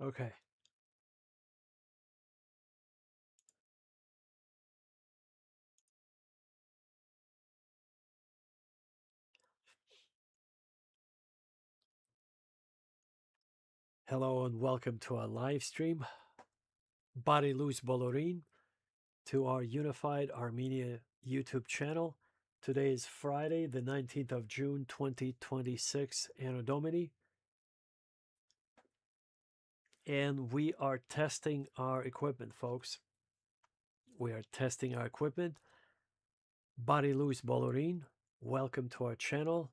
Okay. Hello and welcome to our live stream. Bari Luz Bolorin to our Unified Armenia YouTube channel. Today is Friday, the 19th of June, 2026, Anno Domini. And we are testing our equipment, folks. We are testing our equipment. Bari Luz Bolorin, welcome to our channel.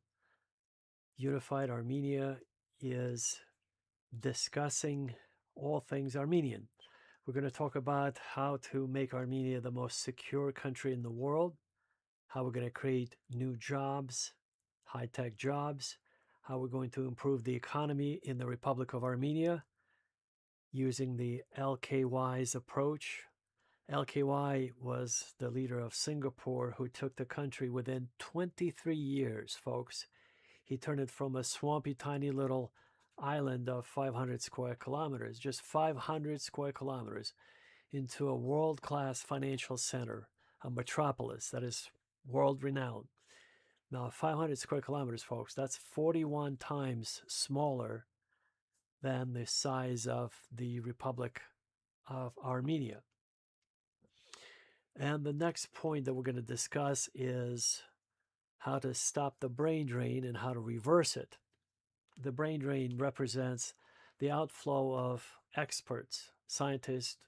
Unified Armenia is discussing all things Armenian. We're going to talk about how to make Armenia the most secure country in the world, how we're going to create new jobs, high-tech jobs, how we're going to improve the economy in the Republic of Armenia using the LKY's approach. LKY was the leader of Singapore who took the country within 23 years, folks. He turned it from a swampy, tiny little island of 500 square kilometers, just 500 square kilometers, into a world-class financial center, a metropolis that is world-renowned. Now, 500 square kilometers, folks, that's 41 times smaller than the size of the Republic of Armenia. And the next point that we're going to discuss is how to stop the brain drain and how to reverse it. The brain drain represents the outflow of experts, scientists,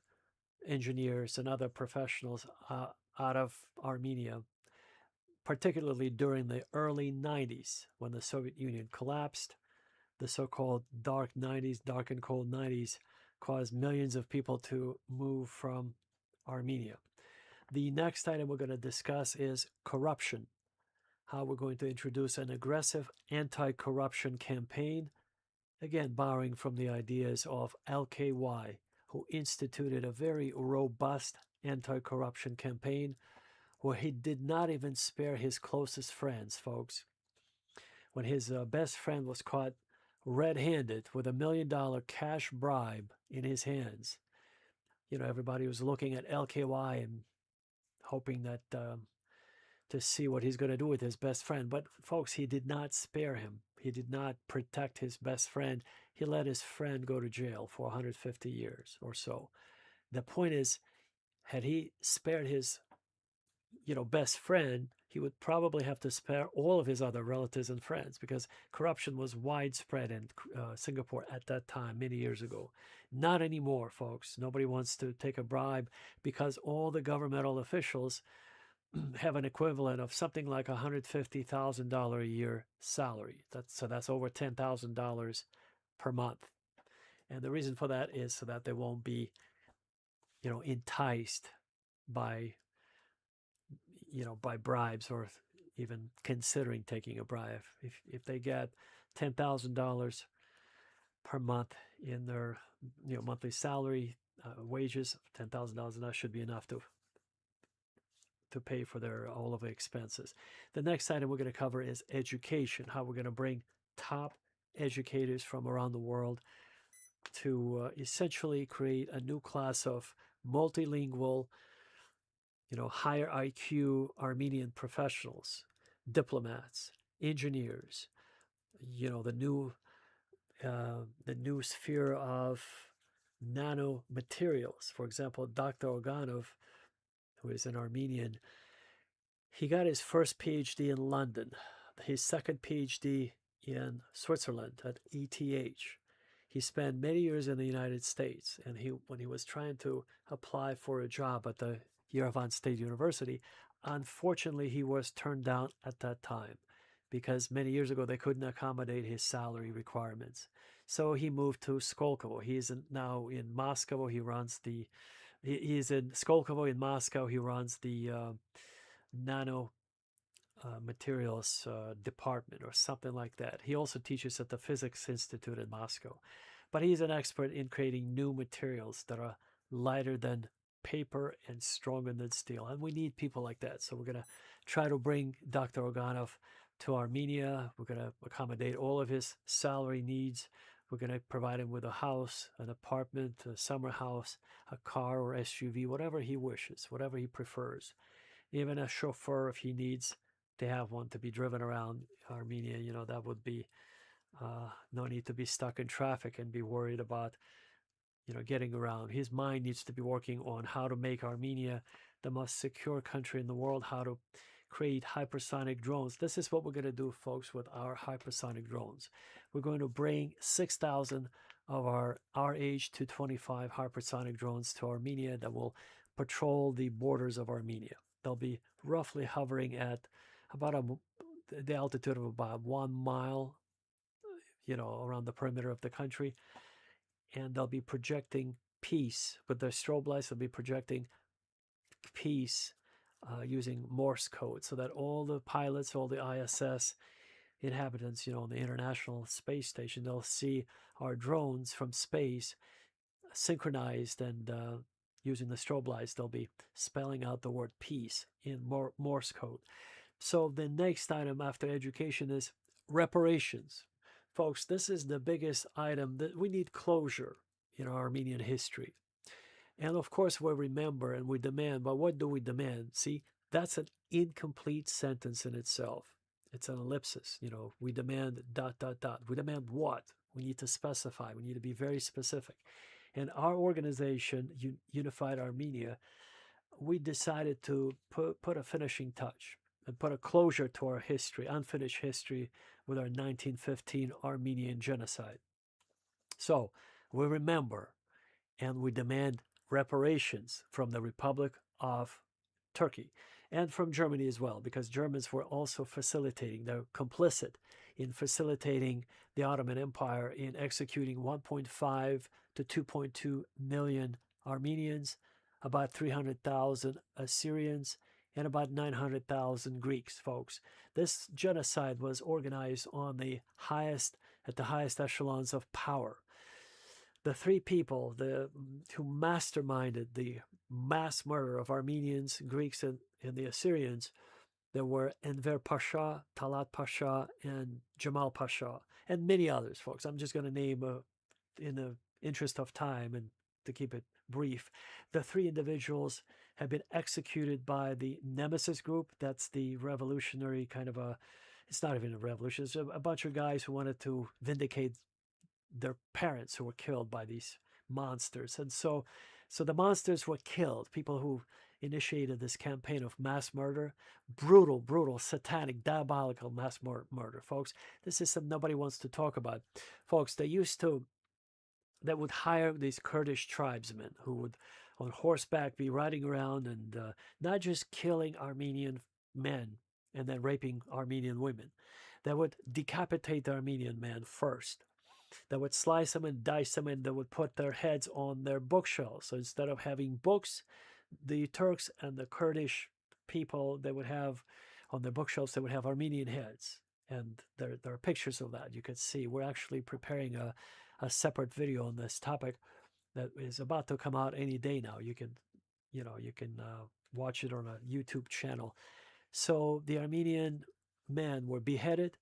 engineers, and other professionals out of Armenia, particularly during the early 90s when the Soviet Union collapsed. The so-called dark 90s, dark and cold 90s, caused millions of people to move from Armenia. The next item we're going to discuss is corruption, how we're going to introduce an aggressive anti-corruption campaign, again borrowing from the ideas of LKY, who instituted a very robust anti-corruption campaign where he did not even spare his closest friends, folks. When his best friend was caught red-handed with $1 million cash bribe in his hands, everybody was looking at LKY and hoping that to see what he's going to do with his best friend. But folks, he did not spare him. He did not protect his best friend. He let his friend go to jail for 150 years or so. The point is, had he spared his, best friend, he would probably have to spare all of his other relatives and friends because corruption was widespread in Singapore at that time, many years ago. Not anymore, folks. Nobody wants to take a bribe because all the governmental officials have an equivalent of something like $150,000 a year salary. That's over $10,000 per month. And the reason for that is so that they won't be, enticed by, by bribes or even considering taking a bribe. If they get $10,000 per month in their, monthly salary, wages, $10,000, and that should be enough to pay for all of the expenses. The next item we're going to cover is education, how we're going to bring top educators from around the world to essentially create a new class of multilingual, higher IQ Armenian professionals, diplomats, engineers, the new sphere of nanomaterials. For example, Dr. Organov, who is an Armenian, he got his first PhD in London, his second PhD in Switzerland at ETH. He spent many years in the United States, and when he was trying to apply for a job at the Yerevan State University, unfortunately, he was turned down at that time because many years ago they couldn't accommodate his salary requirements. So he moved to Skolkovo. He is now in Moscow. He is in Skolkovo in Moscow. He runs the nano materials department or something like that. He also teaches at the Physics Institute in Moscow. But he's an expert in creating new materials that are lighter than paper and stronger than steel. And we need people like that. So we're going to try to bring Dr. Organov to Armenia. We're going to accommodate all of his salary needs. We're going to provide him with a house, an apartment, a summer house, a car or SUV, whatever he wishes, whatever he prefers. Even a chauffeur if he needs to have one to be driven around Armenia. That would be no need to be stuck in traffic and be worried about getting around. His mind needs to be working on how to make Armenia the most secure country in the world, how to create hypersonic drones. This is what we're going to do, folks, with our hypersonic drones. We're going to bring 6,000 of our RH-225 hypersonic drones to Armenia that will patrol the borders of Armenia. They'll be roughly hovering at about the altitude of about 1 mile, around the perimeter of the country. And they'll be projecting peace with their strobe lights. They'll be projecting peace using Morse code, so that all the pilots, all the ISS inhabitants, on the International Space Station, they'll see our drones from space synchronized, and using the strobe lights, they'll be spelling out the word peace in Morse code. So the next item after education is reparations. Folks, this is the biggest item that we need closure in our Armenian history. And of course, we remember and we demand, but what do we demand? See, that's an incomplete sentence in itself. It's an ellipsis. We demand ... We demand what? We need to specify. We need to be very specific. And our organization, Unified Armenia, we decided to put a finishing touch and put a closure to our history, unfinished history, with our 1915 Armenian genocide. So we remember and we demand reparations from the Republic of Turkey and from Germany as well, because Germans were also facilitating, they're complicit in facilitating the Ottoman Empire in executing 1.5 to 2.2 million Armenians, about 300,000 Assyrians, and about 900,000 Greeks, folks. This genocide was organized at the highest echelons of power. The three people who masterminded the mass murder of Armenians, Greeks, and the Assyrians, there were Enver Pasha, Talat Pasha, and Jamal Pasha, and many others, folks. I'm just going to name, in the interest of time and to keep it brief. The three individuals have been executed by the Nemesis Group. That's the revolutionary kind of it's not even a revolution. It's a bunch of guys who wanted to vindicate their parents who were killed by these monsters. And so the monsters were killed, people who initiated this campaign of mass murder, brutal, satanic, diabolical mass murder, folks. This is something nobody wants to talk about. Folks, they would hire these Kurdish tribesmen who would, on horseback, be riding around and not just killing Armenian men and then raping Armenian women. They would decapitate the Armenian man first. They would slice them and dice them, and they would put their heads on their bookshelves. So instead of having books, the Turks and the Kurdish people, they would have on their bookshelves, they would have Armenian heads. And there are pictures of that. You could see we're actually preparing a separate video on this topic that is about to come out any day now. You can watch it on a YouTube channel. So the Armenian men were beheaded,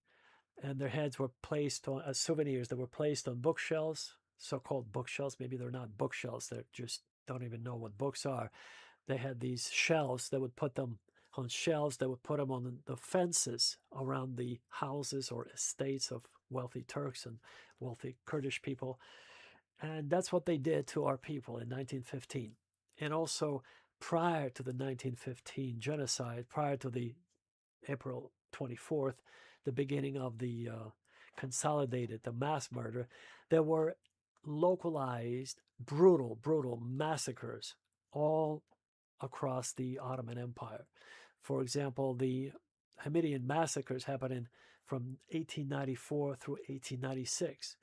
and their heads were placed on as souvenirs. They were placed on bookshelves, so-called bookshelves. Maybe they're not bookshelves. They just don't even know what books are. They had these shelves. They would put them on shelves. They would put them on the fences around the houses or estates of wealthy Turks and wealthy Kurdish people. And that's what they did to our people in 1915. And also prior to the 1915 genocide, prior to the April 24th, the beginning of the the mass murder, there were localized, brutal massacres all across the Ottoman Empire. For example, the Hamidian massacres happening from 1894 through 1896.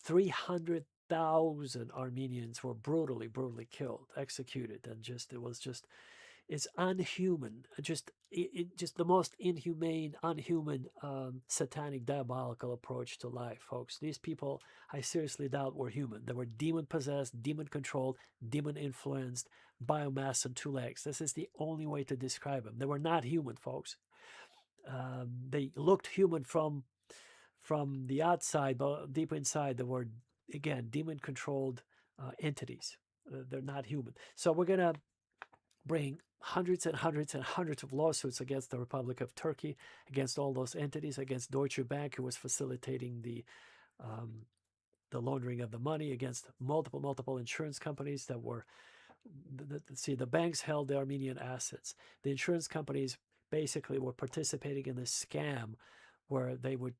300,000 Armenians were brutally killed, executed, and it's unhuman. Just the most inhumane, unhuman, satanic, diabolical approach to life, folks. These people, I seriously doubt were human. They were demon-possessed, demon-controlled, demon-influenced, biomass and 2 legs. This is the only way to describe them. They were not human, folks. They looked human from the outside, but deep inside they were again, demon-controlled entities. They're not human. So we're going to bring hundreds and hundreds and hundreds of lawsuits against the Republic of Turkey, against all those entities, against Deutsche Bank, who was facilitating the laundering of the money, against multiple insurance companies that were, the banks held the Armenian assets. The insurance companies basically were participating in this scam where they would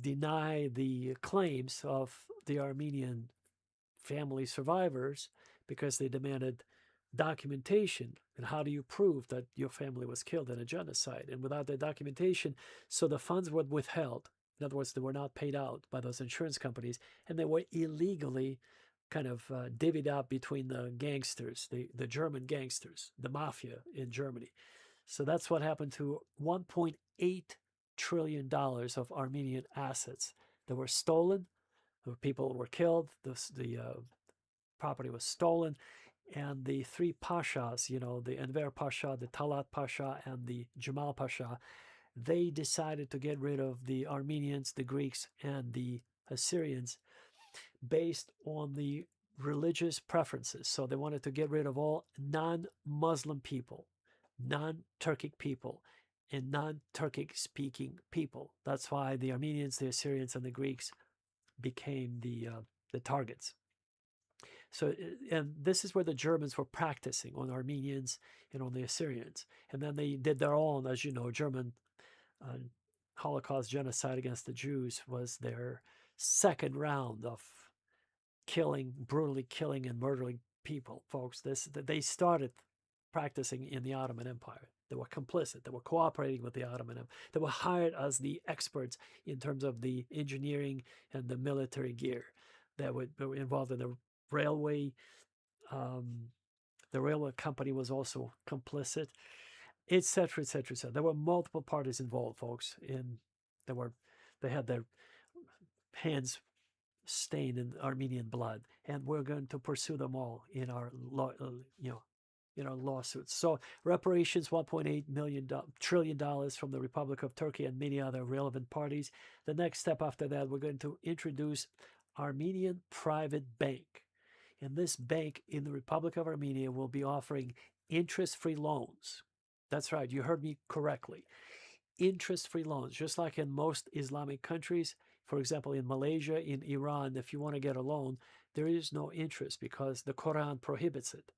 deny the claims of the Armenian family survivors because they demanded documentation. And how do you prove that your family was killed in a genocide? And without the documentation, so the funds were withheld. In other words, they were not paid out by those insurance companies, and they were illegally kind of divvied up between the gangsters, the German gangsters, the mafia in Germany. So that's what happened to $1.8 trillion of Armenian assets that were stolen. People were killed. The property was stolen. And the three pashas, the Enver Pasha, the Talat Pasha, and the Jamal Pasha, they decided to get rid of the Armenians, the Greeks, and the Assyrians based on the religious preferences. So they wanted to get rid of all non-Muslim people, non-Turkic people, and non-Turkic speaking people. That's why the Armenians, the Assyrians, and the Greeks became the targets. So, and this is where the Germans were practicing on Armenians and on the Assyrians. And then they did their own, as you know, German Holocaust genocide against the Jews was their second round of brutally killing and murdering people, folks. They started practicing in the Ottoman Empire. They were complicit. They were cooperating with the Ottoman Empire. They were hired as the experts in terms of the engineering and the military gear that were involved in the railway. The railway company was also complicit, etc., etc., etc. There were multiple parties involved, folks. They had their hands stained in Armenian blood, and we're going to pursue them all in our lawsuits. So reparations, $1.8 trillion from the Republic of Turkey and many other relevant parties. The next step after that, we're going to introduce Armenian Private Bank. And this bank in the Republic of Armenia will be offering interest-free loans. That's right, you heard me correctly. Interest-free loans, just like in most Islamic countries. For example, in Malaysia, in Iran, if you want to get a loan, there is no interest because the Quran prohibits it.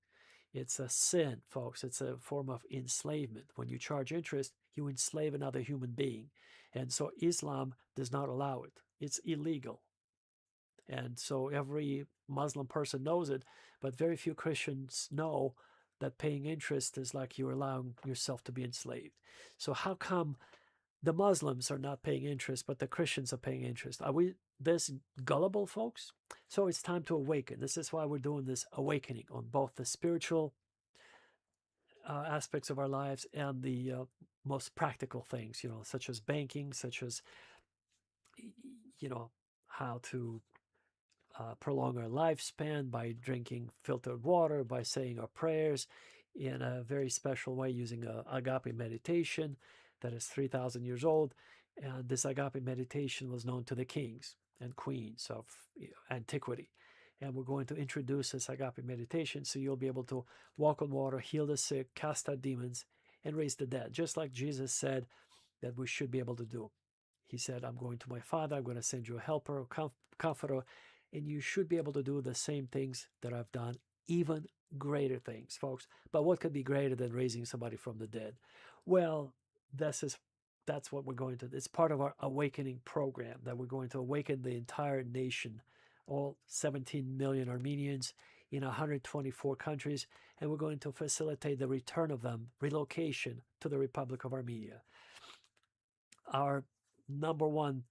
It's a sin, folks. It's a form of enslavement. When you charge interest, you enslave another human being. And so Islam does not allow it. It's illegal. And so every Muslim person knows it, but very few Christians know that paying interest is like you're allowing yourself to be enslaved. So how come the Muslims are not paying interest, but the Christians are paying interest? Are we this gullible, folks? So it's time to awaken. This is why we're doing this awakening on both the spiritual aspects of our lives and the most practical things, such as banking, such as, how to prolong our lifespan by drinking filtered water, by saying our prayers in a very special way using agape meditation that is 3,000 years old. And this agape meditation was known to the kings and queens of antiquity. And we're going to introduce this agape meditation so you'll be able to walk on water, heal the sick, cast out demons, and raise the dead, just like Jesus said that we should be able to do. He said, I'm going to my Father, I'm going to send you a helper, a comforter, and you should be able to do the same things that I've done, even greater things, folks. But what could be greater than raising somebody from the dead? Well, that's what we're going to. It's part of our awakening program that we're going to awaken the entire nation, all 17 million Armenians in 124 countries, and we're going to facilitate the return of them, relocation to the Republic of Armenia. Our number one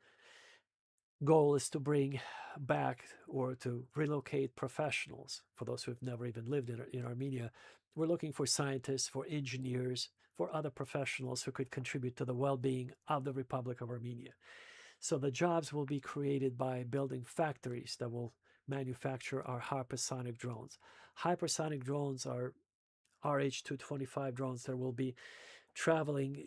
goal is to bring back or to relocate professionals. For those who have never even lived in Armenia, we're looking for scientists, for engineers, for other professionals who could contribute to the well-being of the Republic of Armenia. So the jobs will be created by building factories that will manufacture our hypersonic drones. Hypersonic drones are RH-225 drones that will be traveling,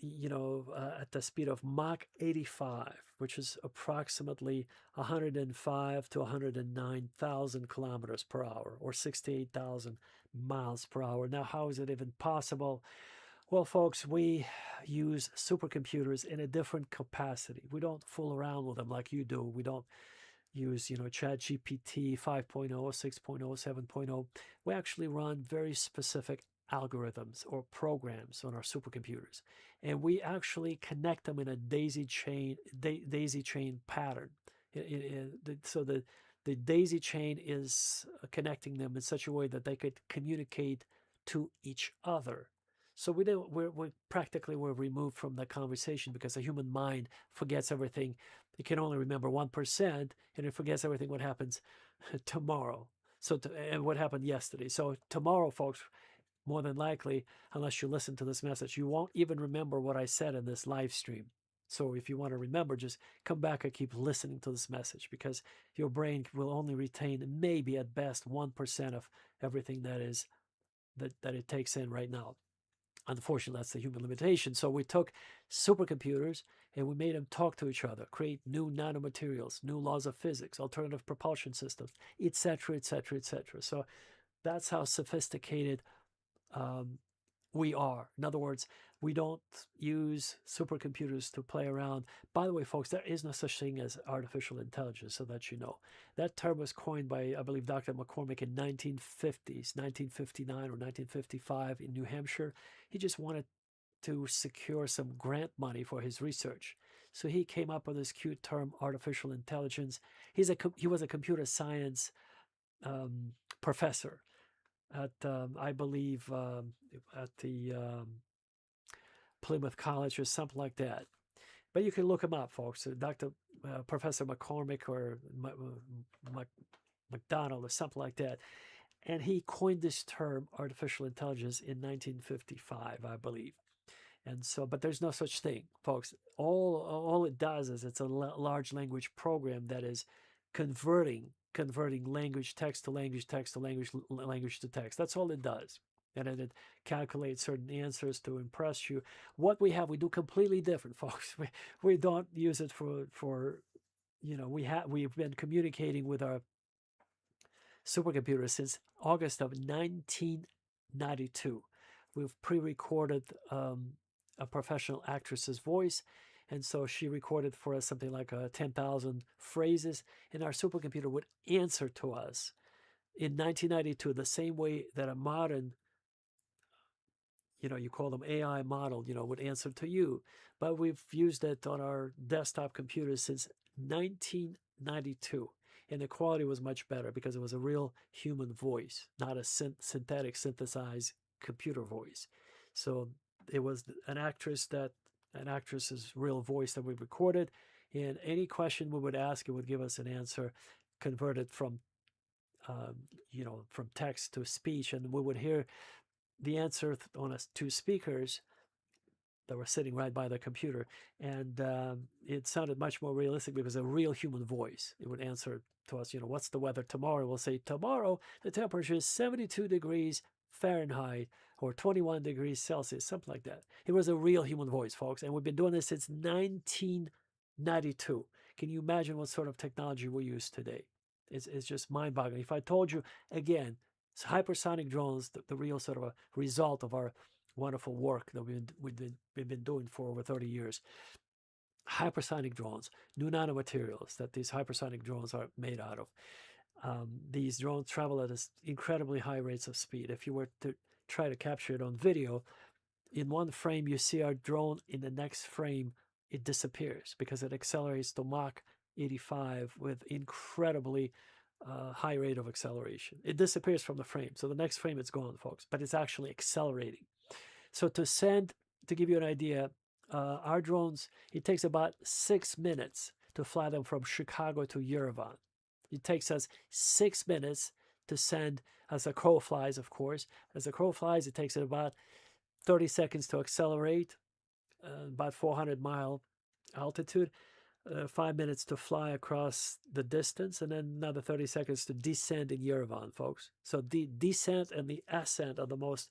at the speed of Mach 85. which is approximately 105 to 109,000 kilometers per hour, or 68,000 miles per hour. Now, how is it even possible? Well, folks, we use supercomputers in a different capacity. We don't fool around with them like you do. We don't use, ChatGPT 5.0, 6.0, 7.0. We actually run very specific algorithms or programs on our supercomputers, and we actually connect them in a daisy chain pattern. So the daisy chain is connecting them in such a way that they could communicate to each other. So we're practically removed from the conversation, because the human mind forgets everything. It can only remember 1%, and it forgets everything what happens tomorrow. And what happened yesterday. So tomorrow, folks, more than likely, unless you listen to this message, you won't even remember what I said in this live stream. So if you want to remember, just come back and keep listening to this message, because your brain will only retain maybe at best 1% of everything that it takes in right now. Unfortunately, that's the human limitation. So we took supercomputers and we made them talk to each other, create new nanomaterials, new laws of physics, alternative propulsion systems, etc., etc., etc. So that's how sophisticated we are. In other words, we don't use supercomputers to play around. By the way, folks, there is no such thing as artificial intelligence, so that you know. That term was coined by, I believe, Dr. McCormick in 1950s, 1959 or 1955 in New Hampshire. He just wanted to secure some grant money for his research. So he came up with this cute term, artificial intelligence. He was a computer science professor at, I believe, at the Plymouth College or something like that. But you can look him up, folks. Professor McCormick or McDonald or something like that. And he coined this term, artificial intelligence, in 1955, I believe. And so, but there's no such thing, folks. All it does is it's a large language program that is converting language, text to language, text to language, language to text. That's all it does. And then it calculates certain answers to impress you. What we have, we do completely different, folks. We don't use it for we've been communicating with our supercomputer since August of 1992. We've pre-recorded a professional actress's voice, and so she recorded for us something like 10,000 phrases, and our supercomputer would answer to us in 1992 the same way that a modern, you call them AI model, would answer to you. But we've used it on our desktop computers since 1992. And the quality was much better because it was a real human voice, not a synthetic, synthesized computer voice. So it was an actress's real voice that we recorded. And any question we would ask, it would give us an answer converted from, from text to speech. And we would hear the answer on two speakers that were sitting right by the computer. And it sounded much more realistic because a real human voice. It would answer to us, what's the weather tomorrow? We'll say, tomorrow the temperature is 72 degrees Fahrenheit or 21 degrees Celsius, something like that. It was a real human voice, folks. And we've been doing this since 1992. Can you imagine what sort of technology we use today? It's just mind-boggling. If I told you, again, it's hypersonic drones, the real sort of a result of our wonderful work that we've been doing for over 30 years. Hypersonic drones, new nanomaterials that these hypersonic drones are made out of. These drones travel at incredibly high rates of speed. If you were to try to capture it on video, in one frame you see our drone, in the next frame it disappears because it accelerates to Mach 85 with incredibly high rate of acceleration. It disappears from the frame. So the next frame it's gone, folks, but it's actually accelerating. So to give you an idea, our drones, it takes about 6 minutes to fly them from Chicago to Yerevan. It takes us 6 minutes to send, as a crow flies, of course. As a crow flies, it takes it about 30 seconds to accelerate, about 400-mile altitude, 5 minutes to fly across the distance, and then another 30 seconds to descend in Yerevan, folks. So the descent and the ascent are the most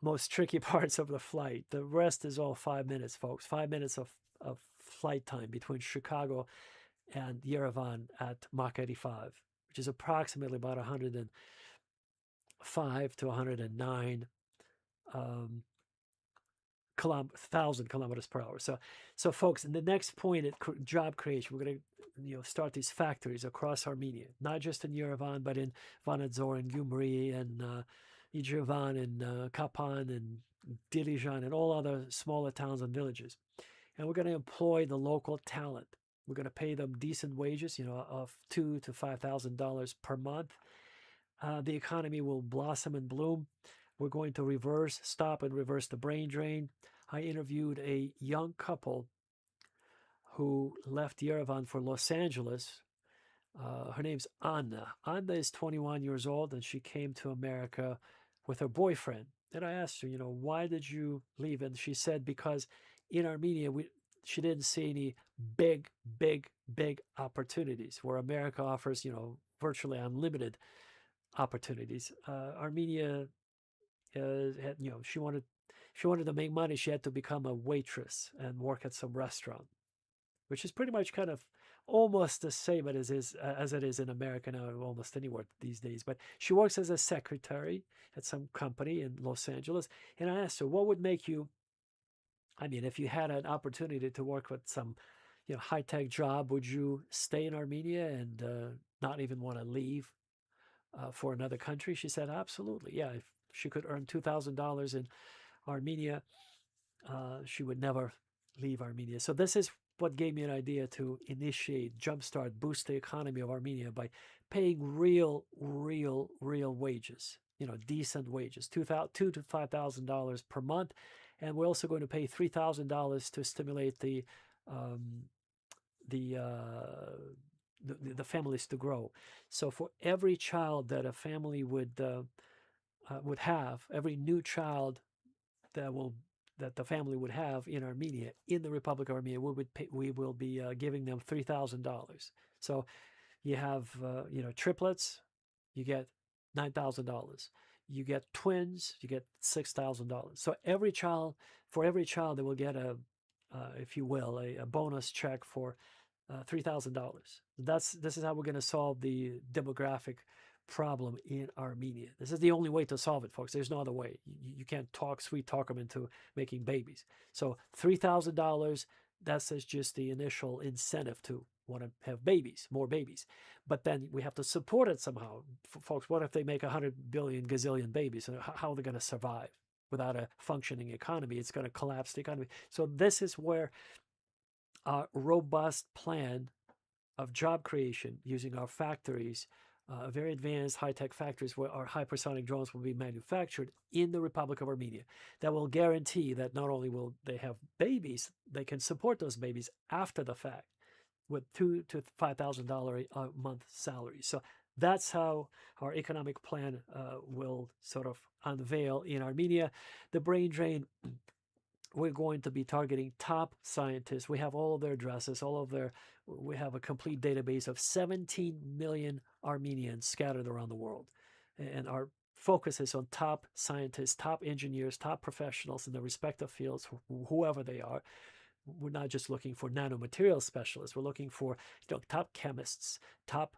most tricky parts of the flight. The rest is all 5 minutes, folks. 5 minutes of flight time between Chicago and Yerevan at Mach 85, which is approximately about 105 to 109 um, 1,000 kilometers per hour. So folks, in the next point at job creation, we're going to start these factories across Armenia, not just in Yerevan, but in Vanadzor and Gyumri and Yerevan and Kapan and Dilijan and all other smaller towns and villages. And we're going to employ the local talent. We're going to pay them decent wages, of $2,000 to $5,000 per month. The economy will blossom and bloom. We're going to stop and reverse the brain drain. I interviewed a young couple who left Yerevan for Los Angeles. Her name's Anna. Anna is 21 years old, and she came to America with her boyfriend. And I asked her, why did you leave? And she said, because in Armenia, she didn't see any big, big, big opportunities where America offers, virtually unlimited opportunities. Armenia had, she wanted to make money. She had to become a waitress and work at some restaurant, which is pretty much kind of almost the same as it is in America now, almost anywhere these days. But she works as a secretary at some company in Los Angeles. And I asked her, what would make you, if you had an opportunity to work with some, high-tech job, would you stay in Armenia and not even want to leave for another country? She said, absolutely. Yeah, if she could earn $2,000 in Armenia, she would never leave Armenia. So this is what gave me an idea to initiate, jumpstart, boost the economy of Armenia by paying real wages, decent wages, $2,000 to $5,000 per month. And we're also going to pay $3,000 to stimulate the families to grow. So for every child that a family would have, every new child that the family would have in Armenia, in the Republic of Armenia, we will be giving them $3,000. So you have triplets, you get $9,000. You get twins, you get $6,000. So for every child, they will get if you will, a bonus check for $3,000. This is how we're going to solve the demographic problem in Armenia. This is the only way to solve it, folks. There's no other way. You can't sweet talk them into making babies. So $3,000, that's just the initial incentive to want to have babies, more babies. But then we have to support it somehow. Folks, what if they make 100 billion gazillion babies? How are they going to survive without a functioning economy? It's going to collapse the economy. So this is where our robust plan of job creation using our factories, very advanced high-tech factories where our hypersonic drones will be manufactured in the Republic of Armenia, that will guarantee that not only will they have babies, they can support those babies after the fact with $2,000 to $5,000 a month salary. So that's how our economic plan will sort of unveil in Armenia. The brain drain, we're going to be targeting top scientists. We have all of their addresses, we have a complete database of 17 million Armenians scattered around the world. And our focus is on top scientists, top engineers, top professionals in their respective fields, whoever they are. We're not just looking for nanomaterial specialists. We're looking for top chemists, top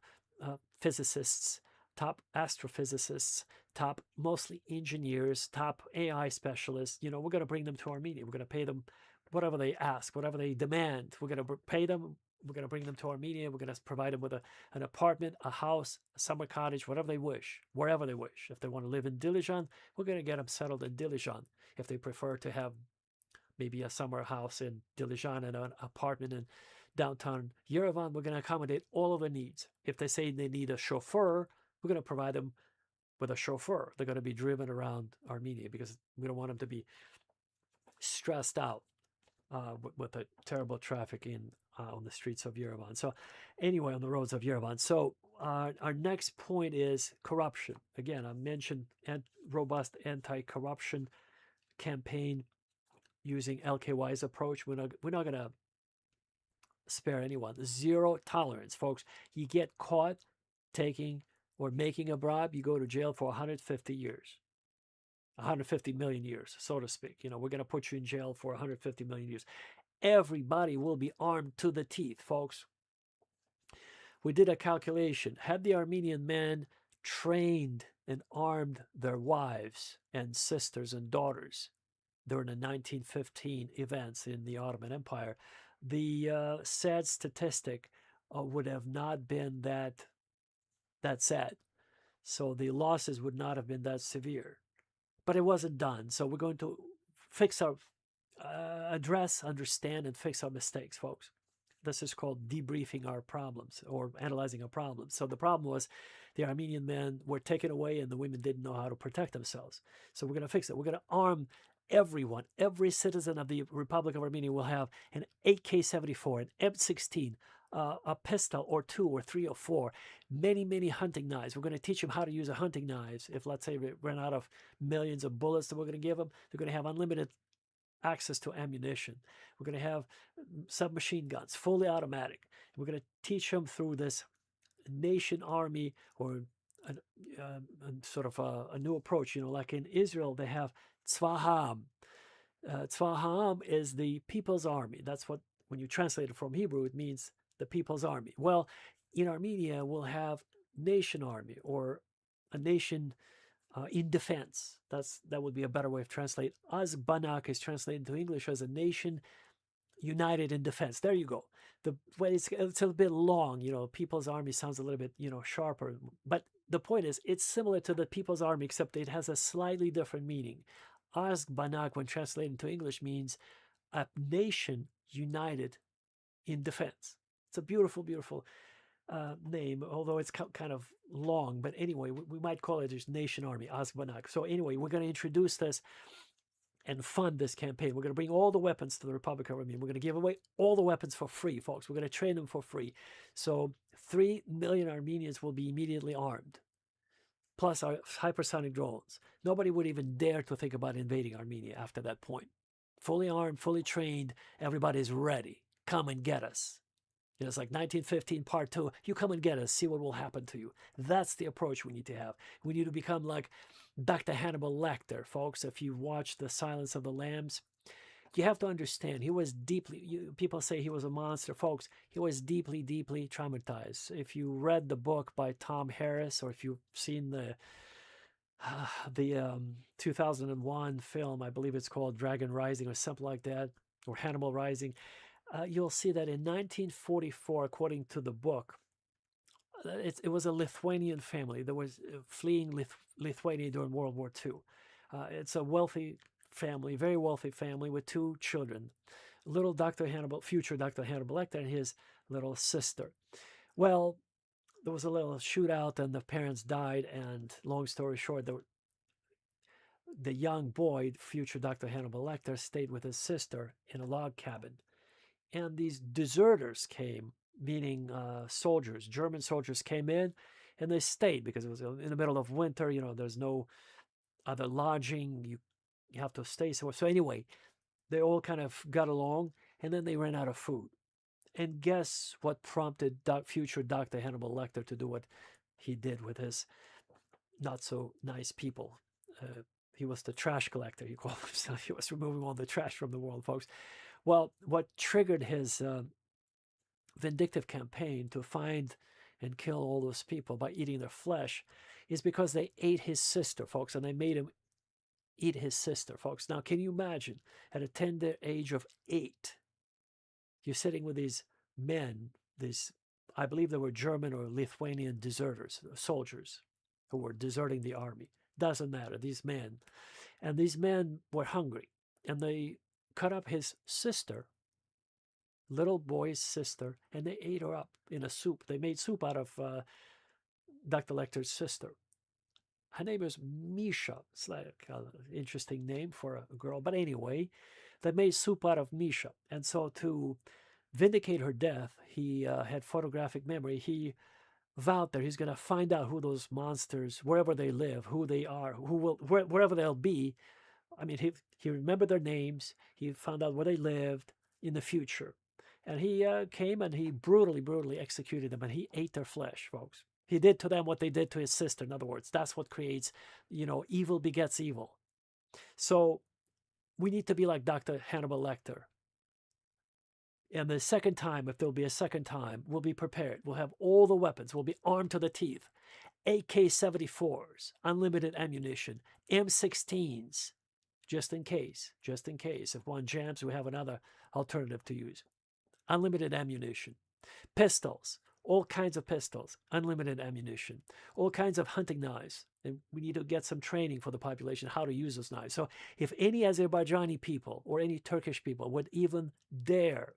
physicists, top astrophysicists, top mostly engineers, top AI specialists. We're going to bring them to Armenia. We're going to pay them whatever they ask, whatever they demand. We're going to pay them. We're going to bring them to Armenia. We're going to provide them with an apartment, a house, a summer cottage, whatever they wish, wherever they wish. If they want to live in Dilijan, we're going to get them settled in Dilijan. If they prefer to have maybe a summer house in Dilijan and an apartment in downtown Yerevan, we're going to accommodate all of the needs. If they say they need a chauffeur, we're going to provide them with a chauffeur. They're going to be driven around Armenia because we don't want them to be stressed out with the terrible traffic on the streets of Yerevan. So anyway, on the roads of Yerevan. So our next point is corruption. Again, I mentioned robust anti-corruption campaign using LKY's approach. We're not going to spare anyone. Zero tolerance, folks. You get caught taking or making a bribe, you go to jail for 150 years. 150 million years, so to speak. We're going to put you in jail for 150 million years. Everybody will be armed to the teeth, folks. We did a calculation. Had the Armenian men trained and armed their wives and sisters and daughters during the 1915 events in the Ottoman Empire, the sad statistic would have not been that sad. So the losses would not have been that severe. But it wasn't done. So we're going to fix our, address, understand, and fix our mistakes, folks. This is called debriefing our problems or analyzing our problems. So the problem was the Armenian men were taken away and the women didn't know how to protect themselves. So we're going to fix it. We're going to arm everyone. Every citizen of the Republic of Armenia will have an AK-74, an M16, a pistol or 2 or 3 or 4, many hunting knives. We're going to teach them how to use a hunting knives. If, let's say, we run out of millions of bullets that we're going to give them, they're going to have unlimited access to ammunition. We're going to have submachine guns, fully automatic. We're going to teach them through this nation army or sort of a new approach. Like in Israel, they have Tzva Ha'am. Tzva Ha'am is the people's army. That's what, when you translate it from Hebrew, it means the people's army. Well, in Armenia, we'll have nation army or a nation in defense. That would be a better way of translate. Banak is translated into English as a nation united in defense. There you go. It's a bit long. People's army sounds a little bit sharper, but the point is it's similar to the people's army, except it has a slightly different meaning. Banak, when translated into English, means a nation united in defense. It's a beautiful name, although it's kind of long. But anyway, we might call it just Nation Army, Banak. So anyway, we're going to introduce this and fund this campaign. We're going to bring all the weapons to the Republic of Armenia. We're going to give away all the weapons for free, folks. We're going to train them for free. So 3 million Armenians will be immediately armed, plus our hypersonic drones. Nobody would even dare to think about invading Armenia after that point. Fully armed, fully trained, everybody's ready. Come and get us. It's like 1915 part 2. You come and get us, see what will happen to you. That's the approach we need to have. We need to become like Dr. Hannibal Lecter, folks. If you watch The Silence of the Lambs, you have to understand, he was people say he was a monster. Folks, he was deeply traumatized. If you read the book by Tom Harris, or if you've seen the 2001 film, I believe it's called Dragon Rising or something like that, or Hannibal Rising, you'll see that in 1944, according to the book, it was a Lithuanian family that was fleeing Lithuania during World War II. It's a wealthy family, very wealthy family with 2 children, future Dr. Hannibal Lecter, and his little sister. Well, there was a little shootout and the parents died, and long story short, the young boy, future Dr. Hannibal Lecter, stayed with his sister in a log cabin. And these deserters came, meaning soldiers, German soldiers came in, and they stayed because it was in the middle of winter. There's no other lodging. You have to stay somewhere. So anyway, they all kind of got along, and then they ran out of food. And guess what prompted future Dr. Hannibal Lecter to do what he did with his not so nice people? He was the trash collector, he called himself. He was removing all the trash from the world, folks. Well, what triggered his vindictive campaign to find and kill all those people by eating their flesh is because they ate his sister, folks, and they made him eat his sister, folks. Now, can you imagine, at a tender age of 8, you're sitting with these men, I believe they were German or Lithuanian deserters, soldiers who were deserting the army. Doesn't matter, these men. And these men were hungry, and they cut up his sister, little boy's sister, and they ate her up in a soup. They made soup out of Dr. Lecter's sister. Her name is Misha. It's like an interesting name for a girl. But anyway, they made soup out of Misha. And so to vindicate her death, he had photographic memory. He vowed that he's going to find out who those monsters, wherever they live, who they are, wherever they'll be. I mean, he remembered their names. He found out where they lived in the future. And he came and he brutally executed them, and he ate their flesh, folks. He did to them what they did to his sister. In other words, that's what creates, evil begets evil. So we need to be like Dr. Hannibal Lecter. And the second time, if there'll be a second time, we'll be prepared. We'll have all the weapons. We'll be armed to the teeth. AK-74s, unlimited ammunition, M16s, just in case. Just in case. If one jams, we have another alternative to use. Unlimited ammunition. Pistols, all kinds of pistols, unlimited ammunition, all kinds of hunting knives. And we need to get some training for the population how to use those knives. So if any Azerbaijani people or any Turkish people would even dare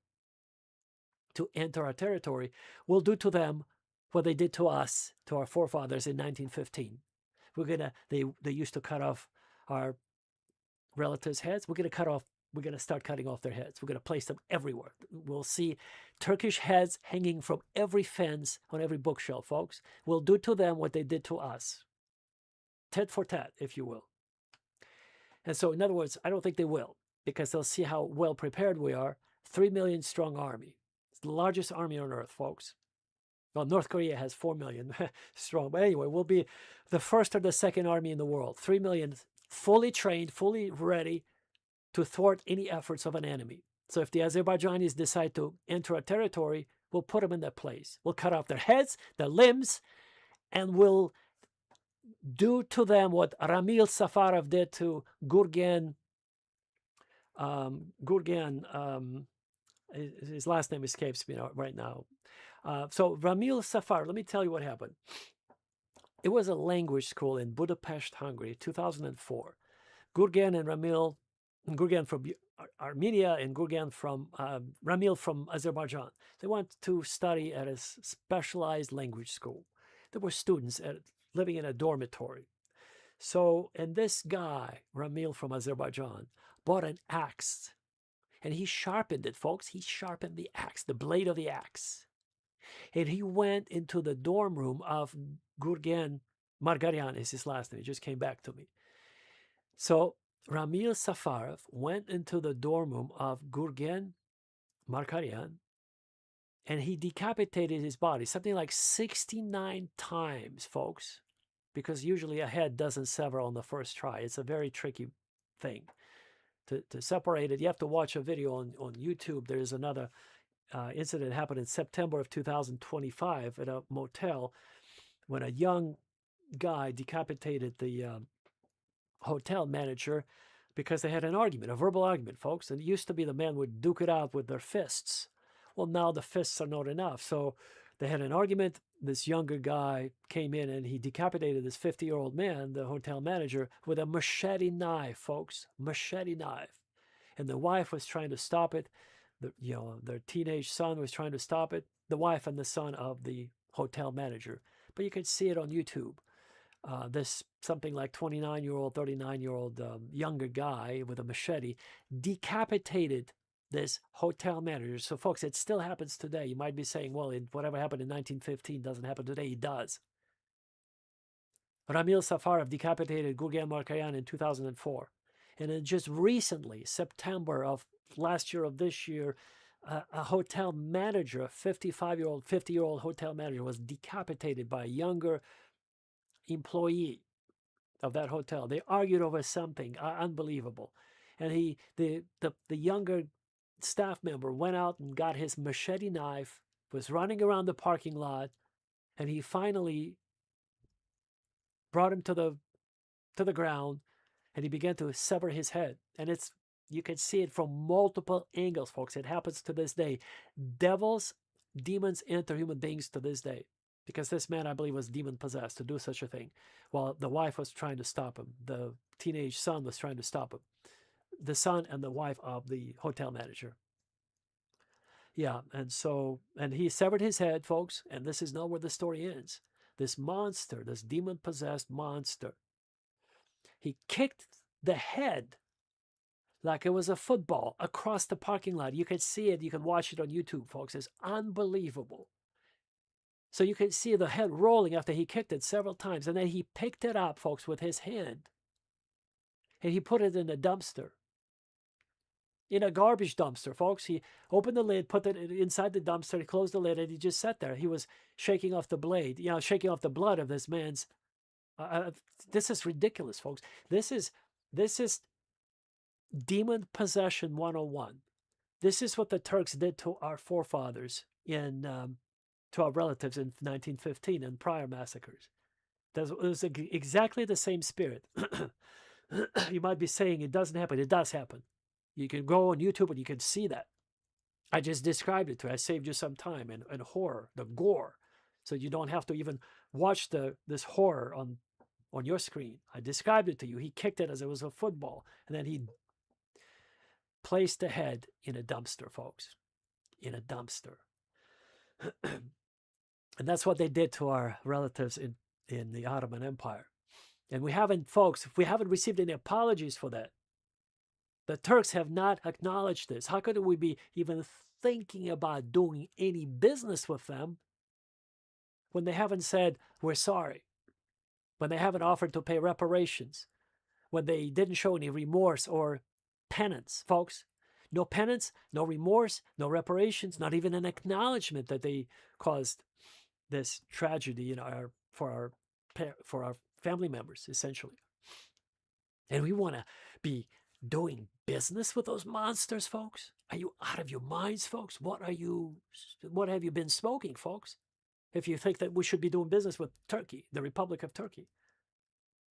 to enter our territory, we'll do to them what they did to us, to our forefathers in 1915. They used to cut off our relatives' heads. We're going to start cutting off their heads. We're going to place them everywhere. We'll see Turkish heads hanging from every fence on every bookshelf, folks. We'll do to them what they did to us. Tit for tat, if you will. And so, in other words, I don't think they will, because they'll see how well prepared we are. 3 million strong army. It's the largest army on earth, folks. Well, North Korea has 4 million strong. But anyway, we'll be the first or the second army in the world. 3 million fully trained, fully ready to thwart any efforts of an enemy. So if the Azerbaijanis decide to enter a territory, we'll put them in their place. We'll cut off their heads, their limbs, and we'll do to them what Ramil Safarov did to Gurgen. His last name escapes me right now. So Ramil Safarov, let me tell you what happened. It was a language school in Budapest, Hungary, 2004. Gurgen and Ramil, Gurgen from Armenia and Gurgen from Ramil from Azerbaijan. They went to study at a specialized language school. There were students living in a dormitory. So, and this guy, Ramil from Azerbaijan, bought an axe. And he sharpened it, folks. He sharpened the axe, the blade of the axe. And he went into the dorm room of Gurgen. Margarian is his last name. It just came back to me. So Ramil Safarov went into the dorm room of Gurgen Margarian, and he decapitated his body, something like 69 times, folks, because usually a head doesn't sever on the first try. It's a very tricky thing to separate it. You have to watch a video on YouTube. There is another incident happened in September of 2025 at a motel when a young guy decapitated the hotel manager because they had an argument, a verbal argument, folks. And it used to be the men would duke it out with their fists. Well, now the fists are not enough. So they had an argument. This younger guy came in and he decapitated this 50-year-old man, the hotel manager, with a machete knife, folks. Machete knife. And the wife was trying to stop it. Their teenage son was trying to stop it. The wife and the son of the hotel manager. But you can see it on YouTube. This something like 29-year-old, 39-year-old younger guy with a machete decapitated this hotel manager. So, folks, it still happens today. You might be saying, well, whatever happened in 1915 doesn't happen today. It does. Ramil Safarov decapitated Gurgen Markayan in 2004. And then just recently, September of last year, of this year, a hotel manager, a 50-year-old hotel manager was decapitated by a younger employee of that hotel. They argued over something unbelievable. And the younger staff member went out and got his machete knife, was running around the parking lot, and he finally brought him to the ground, and he began to sever his head. And you can see it from multiple angles, folks. It happens to this day. Demons enter human beings to this day. Because this man, I believe, was demon-possessed to do such a thing. While the wife was trying to stop him. The teenage son was trying to stop him. The son and the wife of the hotel manager. Yeah, and he severed his head, folks, and this is not where the story ends. This monster, this demon-possessed monster, he kicked the head like it was a football across the parking lot. You can see it. You can watch it on YouTube, folks. It's unbelievable. So you can see the head rolling after he kicked it several times. And then he picked it up, folks, with his hand. And he put it in a dumpster. In a garbage dumpster, folks. He opened the lid, put it inside the dumpster, he closed the lid, and he just sat there. He was shaking off the blade, shaking off the blood of this man's. This is ridiculous, folks. This is demon possession 101. This is what the Turks did to our forefathers to our relatives in 1915 and prior massacres. It was exactly the same spirit. You might be saying it doesn't happen. It does happen. You can go on YouTube and you can see that. I just described it to you. I saved you some time and horror, the gore, so you don't have to even watch this horror on your screen. I described it to you. He kicked it as it was a football, and then he placed the head in a dumpster, folks, in a dumpster. And that's what they did to our relatives in the Ottoman Empire. And we haven't, folks, if we haven't received any apologies for that, the Turks have not acknowledged this. How could we be even thinking about doing any business with them when they haven't said, we're sorry, when they haven't offered to pay reparations, when they didn't show any remorse or penance, folks? No penance, no remorse, no reparations, not even an acknowledgement that they caused this tragedy for our family members, essentially. And we want to be doing business with those monsters, folks? Are you out of your minds, folks? What have you been smoking, folks? If you think that we should be doing business with Turkey, the Republic of Turkey.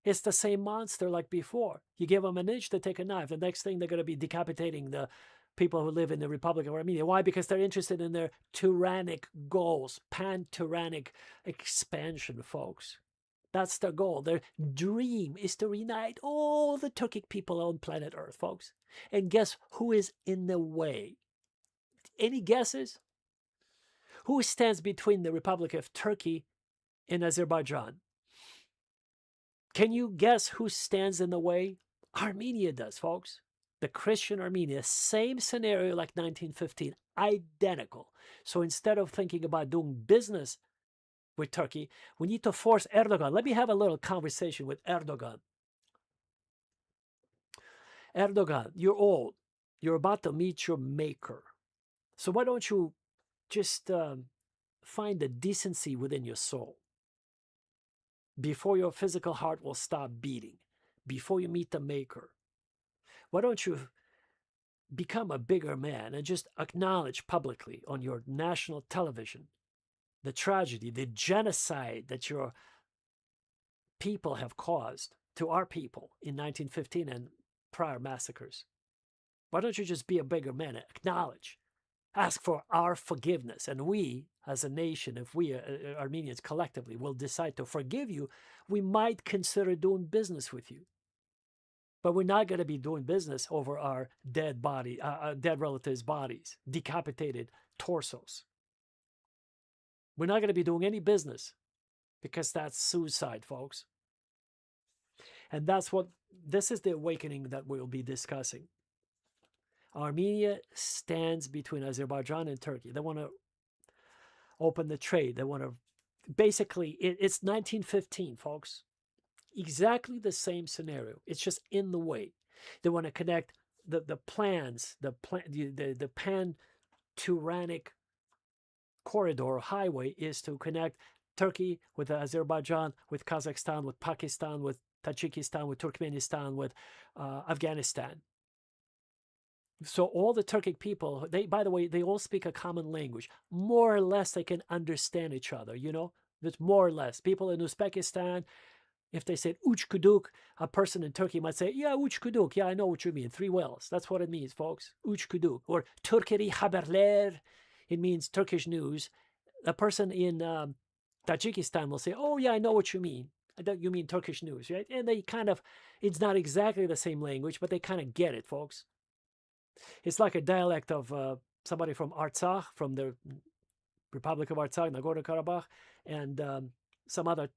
It's the same monster like before. You give them an inch, they take a knife. The next thing, they're going to be decapitating the people who live in the Republic of Armenia. Why? Because they're interested in their tyrannic goals, pan-tyrannic expansion, folks. That's their goal. Their dream is to reunite all the Turkic people on planet Earth, folks. And guess who is in the way? Any guesses? Who stands between the Republic of Turkey and Azerbaijan? Can you guess who stands in the way? Armenia does, folks. The Christian Armenia, same scenario like 1915, identical. So instead of thinking about doing business with Turkey, we need to force Erdogan. Let me have a little conversation with Erdogan. Erdogan, you're old. You're about to meet your maker. So why don't you just find the decency within your soul before your physical heart will stop beating, before you meet the maker? Why don't you become a bigger man and just acknowledge publicly on your national television the tragedy, the genocide that your people have caused to our people in 1915 and prior massacres? Why don't you just be a bigger man and acknowledge, ask for our forgiveness? And we, as a nation, if we Armenians collectively will decide to forgive you, we might consider doing business with you. But we're not going to be doing business over our dead relatives' bodies, decapitated torsos. We're not going to be doing any business because that's suicide, folks. And this is the awakening that we'll be discussing. Armenia stands between Azerbaijan and Turkey. They want to open the trade. They want to, basically, it's 1915, folks. Exactly the same scenario. It's just in the way. They want to connect the pan-tyrannic corridor highway is to connect Turkey with Azerbaijan, with Kazakhstan, with Pakistan, with Tajikistan, with Turkmenistan, with Afghanistan. So all the Turkic people, by the way, they all speak a common language. More or less, they can understand each other, That's more or less. People in Uzbekistan, if they said uch kuduk, a person in Turkey might say, yeah, uch kuduk. Yeah, I know what you mean. 3 wells. That's what it means, folks. Uch kuduk. Or Turkeri haberler. It means Turkish news. A person in Tajikistan will say, oh, yeah, I know what you mean. You mean Turkish news, right? And they it's not exactly the same language, but they kind of get it, folks. It's like a dialect of somebody from Artsakh, from the Republic of Artsakh, Nagorno-Karabakh, and some other,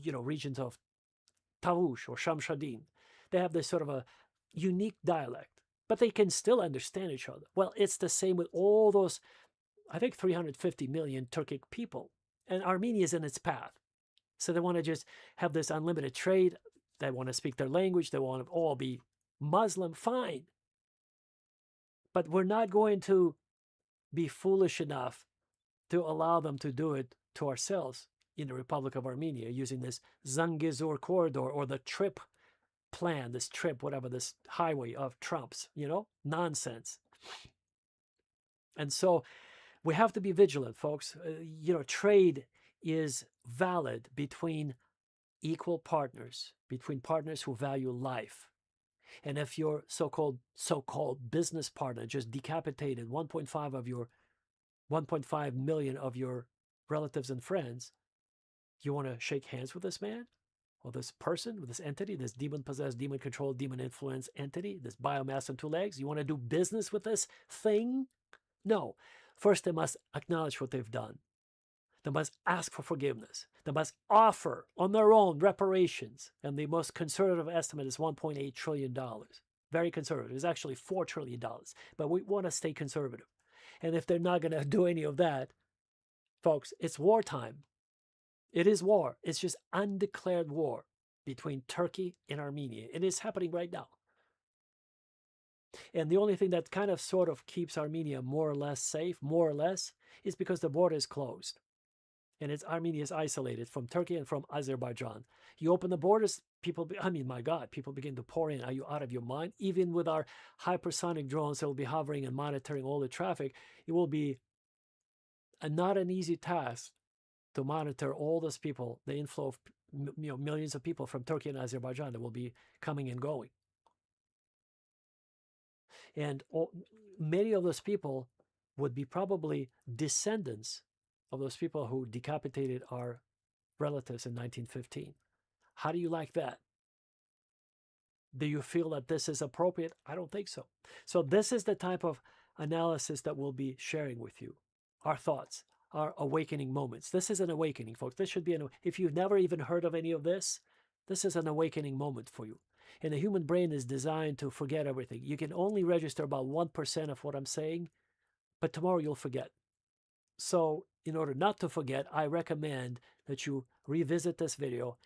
regions of Tavush or Shamshadin. They have this sort of a unique dialect, but they can still understand each other. Well, it's the same with all those, I think, 350 million Turkic people. And Armenia is in its path. So they want to just have this unlimited trade. They want to speak their language. They want to all be Muslim. Fine. But we're not going to be foolish enough to allow them to do it to ourselves in the Republic of Armenia using this Zangezur corridor or the TRIP plan, this highway of Trump's, nonsense. And so we have to be vigilant, folks. Trade is valid between equal partners, between partners who value life. And if your so-called business partner just decapitated 1.5 million of your relatives and friends, you want to shake hands with this man or this person, with this entity, this demon-possessed, demon-controlled, demon-influenced entity, this biomass on two legs? You want to do business with this thing? No. First, they must acknowledge what they've done. They must ask for forgiveness. They must offer on their own reparations. And the most conservative estimate is $1.8 trillion. Very conservative. It's actually $4 trillion. But we want to stay conservative. And if they're not going to do any of that, folks, it's wartime. It is war. It's just undeclared war between Turkey and Armenia. It is happening right now. And the only thing that kind of sort of keeps Armenia more or less safe, is because the border is closed. And Armenia is isolated from Turkey and from Azerbaijan. You open the borders, people begin to pour in. Are you out of your mind? Even with our hypersonic drones that will be hovering and monitoring all the traffic, it will be not an easy task to monitor all those people, the inflow of millions of people from Turkey and Azerbaijan that will be coming and going. And many of those people would be probably descendants of those people who decapitated our relatives in 1915. How do you like that? Do you feel that this is appropriate? I don't think so. So this is the type of analysis that we'll be sharing with you. Our thoughts, our awakening moments. This is an awakening, folks. This should be if you've never even heard of any of this, this is an awakening moment for you. And the human brain is designed to forget everything. You can only register about 1% of what I'm saying, but tomorrow you'll forget. So in order not to forget, I recommend that you revisit this video